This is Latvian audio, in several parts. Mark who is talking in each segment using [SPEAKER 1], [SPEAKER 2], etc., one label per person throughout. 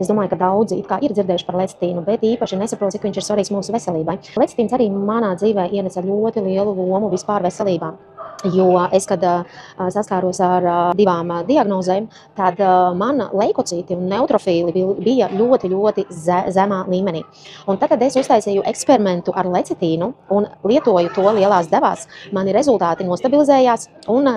[SPEAKER 1] Es domāju, ka daudzi it kā ir dzirdējuši par lecitīnu, bet īpaši nesaprot, cik viņš ir svarīgs mūsu veselībai. Lecitīns arī manā dzīvē ienesa ļoti lielu lomu vispār veselībā. Jo es, kad saskāros ar divām diagnozēm, tad man leikocīti un neutrofīli bija ļoti, ļoti zemā līmenī. Un tad, kad es uztaisīju eksperimentu ar lecitīnu un lietoju to lielās devās, mani rezultāti nostabilizējās un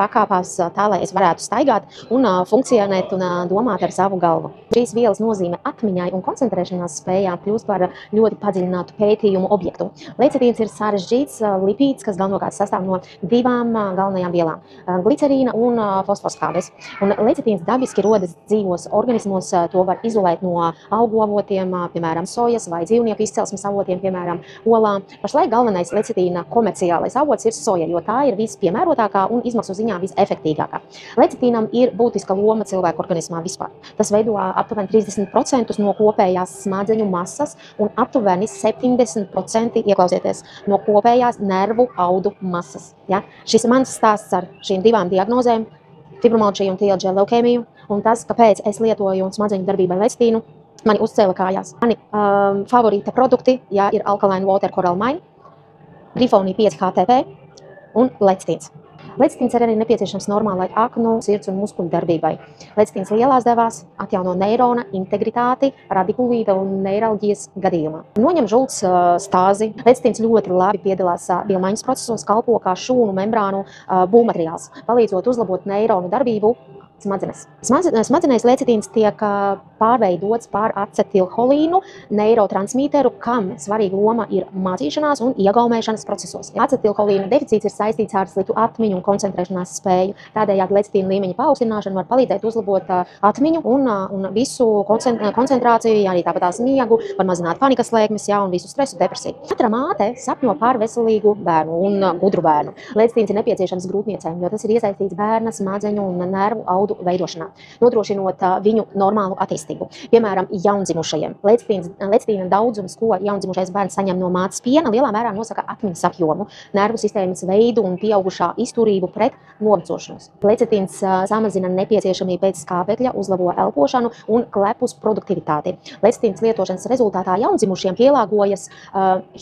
[SPEAKER 1] pakāpās tā, lai es varētu staigāt un funkcionēt un domāt ar savu galvu. Šīs vielas nozīme atmiņai un koncentrēšanās spējām kļūst par ļoti padziļinātu pētījumu objektu. Lecitīns ir sarežģīts lipīds, kas galvenokārt sastāv no divām galvenajām vielām – glicerīna un fosforskābes. Un lecitīns dabiski rodas dzīvos organismos, to var izolēt no augu avotiem, piemēram, sojas vai dzīvnieku izcelsmes avotiem, piemēram, olām. Pašlaik galvenais lecitīna komerciālais avots ir soja, jo tā ir vispiemērotākā un izmaksu ziņā visefektīgākā. Lecitīnam ir būtiska loma cilvēku organismā vispār. Tas veido aptuveni 30% no kopējās smadzeņu masas un aptuveni 70%, ieklausieties, no kopējās nervu audu masas. Ja? Šis ir mans stāsts ar šīm divām diagnozēm – fibromialģiju un TLG leukēmiju, un tas, kāpēc es lietoju smadzeņu darbībai lecitīnu, mani uzcēla kājās. Mani favorīta produkti ir Alkaline Water Coral Mine, Grifonija 5 HTP un lecitīns. Lecitīns ir arī nepieciešams normālai aknu, sirds un muskuļu darbībai. Lecitīns lielās devās atjauno neirona integritāti, radikulīta un neiralģijas gadījumā. Noņem žults stāzi. Lecitīns ļoti labi piedalās biomaiņas procesos, kalpo kā šūnu membrānu būvmateriāls, palīdzot uzlabot neironu darbību smadzenes. Smadzenēs lecitīns tiek pārveidots par acetilholīnu neirotransmīteru, kam svarīga loma ir mācīšanās un iegaumēšanas procesos. Acetilholīna deficīts ir saistīts ar sliktu atmiņu un koncentrēšanās spēju. Tādējādi lecitīna līmeņa paaugstināšana var palīdzēt uzlabot atmiņu un visu koncentrāciju, arī tāpat miegu, var mazināt panikas lēkmes, un visu stresu, depresiju. Katra māte sapņo par veselīgu bērnu un gudru bērnu. Lecitīns ir nepieciešams grūtniecēm, jo tas ir iesaistīts bērna smadzeņu un nervu audu veidošanā, nodrošinot viņu normālu attīstību. Piemēram, jaundzimušajiem. Lecitīna daudzums, ko jaundzimušais bērns saņem no mātes piena, lielā mērā nosaka atmiņas apjomu, nervu sistēmas veidu un pieaugušā izturību pret novecošanos. Lecitīns samazina nepieciešamību pēc skābekļa, uzlabo elpošanu un klepus produktivitāti. Lecitīnas lietošanas rezultātā jaundzimušiem pielāgojas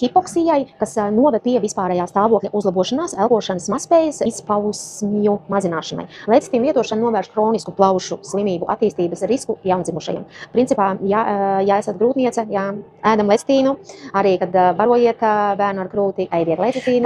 [SPEAKER 1] hipoksijai, kas noved pie vispārējā stāvokļa uzlabošanās, elpošanas mazspējas, izpausmju mazināšanai. Lecitīna lietošana novērš kronisku plaušu slimību attīstības risku jaundzimušajiem. Principā, ja esat grūtniece, ēdam lecitīnu, arī, kad barojiet bērnu ar krūti, ēdiet lecitīnu.